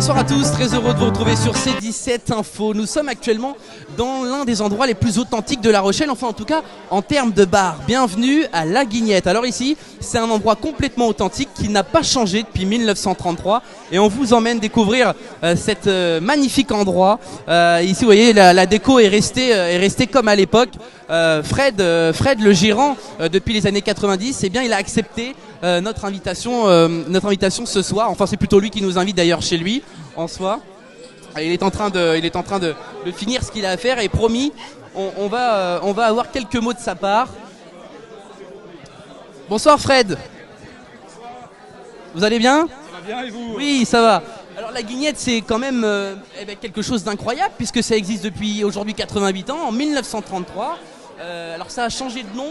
Bonsoir à tous, très heureux de vous retrouver sur C17 Info. Nous sommes actuellement dans l'un des endroits les plus authentiques de La Rochelle, enfin en tout cas en termes de bar. Bienvenue à La Guignette. Alors ici, c'est un endroit complètement authentique qui n'a pas changé depuis 1933 et on vous emmène découvrir cet magnifique endroit. Ici, vous voyez, la déco est restée comme à l'époque. Fred, le gérant, depuis les années 90, eh bien, il a accepté notre invitation ce soir. Enfin, c'est plutôt lui qui nous invite d'ailleurs chez lui en soi. Il est en train de finir ce qu'il a à faire et promis, on va avoir quelques mots de sa part. Bonsoir Fred. Vous allez bien? Ça va bien et vous? Oui, ça va. Alors la Guignette, c'est quand même quelque chose d'incroyable puisque ça existe depuis aujourd'hui 88 ans, en 1933. Alors ça a changé de nom.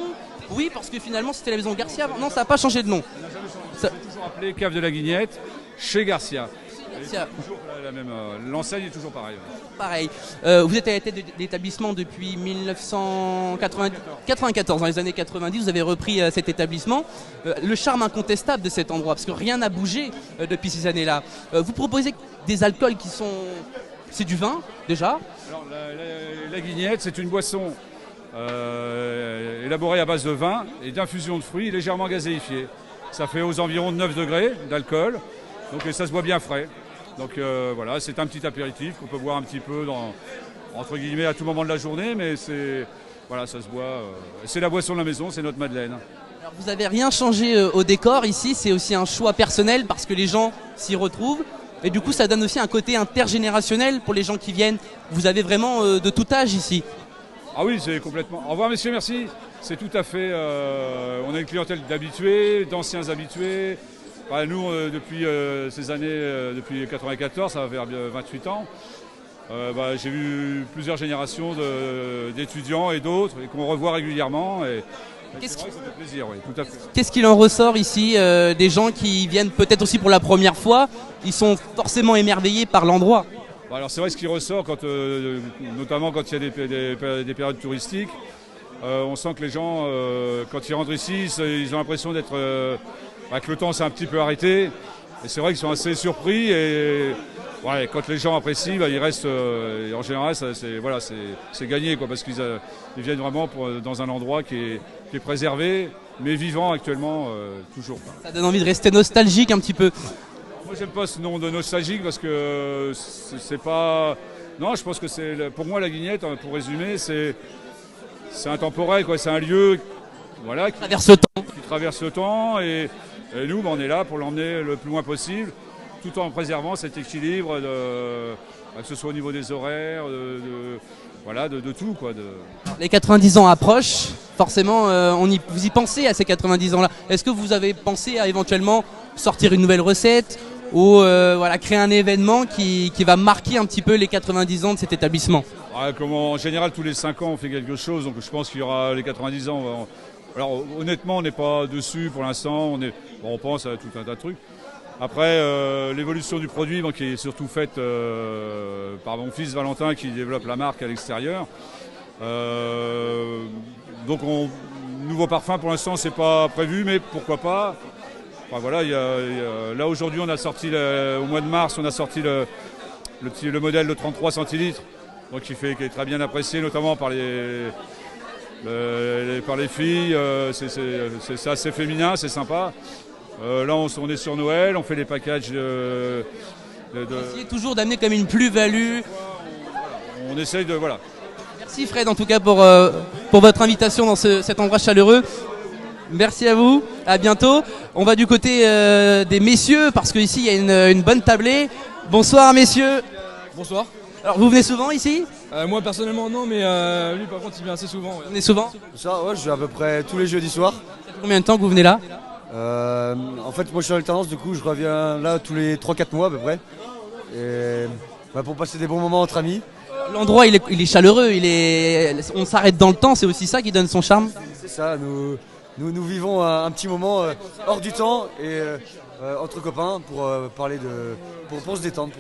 Oui, parce que finalement c'était la maison Garcia. Non, ça n'a pas changé de nom. On n'a jamais changé. C'est toujours appelé Cave de la Guignette chez Garcia. Garcia. Toujours la même. L'enseigne est toujours pareille. Pareil. Vous êtes à la tête de l'établissement depuis 1994. Dans les années 90, vous avez repris cet établissement. Le charme incontestable de cet endroit, parce que rien n'a bougé depuis ces années-là. Vous proposez des alcools qui sont... C'est du vin, déjà? Alors, la Guignette, c'est une boisson élaborée à base de vin et d'infusion de fruits légèrement gazéifiés. Ça fait aux environs de 9 degrés d'alcool, donc ça se boit bien frais. Donc voilà, c'est un petit apéritif qu'on peut boire un petit peu entre guillemets à tout moment de la journée, mais voilà, ça se boit. C'est la boisson de la maison, c'est notre Madeleine. Alors vous n'avez rien changé au décor ici, c'est aussi un choix personnel parce que les gens s'y retrouvent. Et du coup, ça donne aussi un côté intergénérationnel pour les gens qui viennent. Vous avez vraiment de tout âge ici. Ah oui, c'est complètement. Au revoir messieurs, merci. C'est tout à fait. On a une clientèle d'habitués, d'anciens habitués. Enfin, nous, depuis ces années, depuis 1994, ça va faire 28 ans. J'ai vu plusieurs générations d'étudiants et d'autres et qu'on revoit régulièrement. Qu'est-ce ça fait plaisir, oui, tout à fait. Qu'est-ce qu'il en ressort ici des gens qui viennent peut-être aussi pour la première fois, ils sont forcément émerveillés par l'endroit. Alors c'est vrai ce qui ressort, notamment quand il y a des périodes touristiques. On sent que les gens, quand ils rentrent ici, ils ont l'impression que le temps s'est un petit peu arrêté. Et c'est vrai qu'ils sont assez surpris. Et ouais, quand les gens apprécient, ils restent. Et en général, c'est gagné, parce qu'ils viennent vraiment dans un endroit qui est préservé, mais vivant actuellement, toujours. Ça donne envie de rester nostalgique un petit peu. Moi, j'aime pas ce nom de nostalgique parce que c'est pas. Non, je pense que pour moi la Guignette, pour résumer, c'est intemporel, c'est un lieu, voilà, qui traverse le temps et nous, on est là pour l'emmener le plus loin possible, tout en préservant cet équilibre que ce soit au niveau des horaires, de tout, Les 90 ans approchent, forcément, vous y pensez à ces 90 ans-là. Est-ce que vous avez pensé à éventuellement sortir une nouvelle recette ou créer un événement qui va marquer un petit peu les 90 ans de cet établissement? En général, tous les 5 ans, on fait quelque chose, donc je pense qu'il y aura les 90 ans. Alors honnêtement, on n'est pas dessus pour l'instant, on pense à tout un tas de trucs. Après, l'évolution du produit, qui est surtout faite par mon fils Valentin qui développe la marque à l'extérieur. Donc nouveau parfum pour l'instant, c'est pas prévu, mais pourquoi pas. Enfin, voilà, là aujourd'hui, on a sorti au mois de mars, on a sorti le modèle de 33 centilitres, donc qui est très bien apprécié, notamment par les filles. C'est assez féminin, c'est sympa. Là, on est sur Noël, on fait les packages Essayez toujours d'amener comme une plus-value. On essaye de... Voilà. Merci Fred en tout cas pour votre invitation dans cet endroit chaleureux. Merci à vous, à bientôt. On va du côté des messieurs parce qu'ici il y a une bonne tablée. Bonsoir messieurs. Bonsoir. Alors vous venez souvent ici? Moi personnellement non, mais lui par contre il vient assez souvent. Ouais. Vous venez souvent? Ça, ouais, je viens à peu près tous les jeudis soirs. Ça fait combien de temps que vous venez là? En fait, moi je suis en alternance, du coup je reviens là tous les 3-4 mois à peu près. Et pour passer des bons moments entre amis. L'endroit il est chaleureux, on s'arrête dans le temps, c'est aussi ça qui donne son charme. C'est ça, nous vivons un petit moment hors du temps et entre copains pour parler pour se détendre.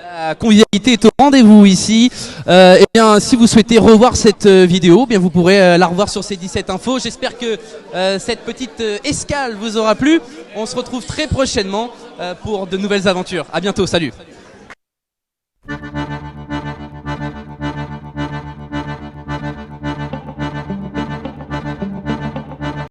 La convivialité est au rendez-vous ici. Eh bien, si vous souhaitez revoir cette vidéo, eh bien vous pourrez la revoir sur C17 Info. J'espère que cette petite escale vous aura plu. On se retrouve très prochainement pour de nouvelles aventures. À bientôt, salut.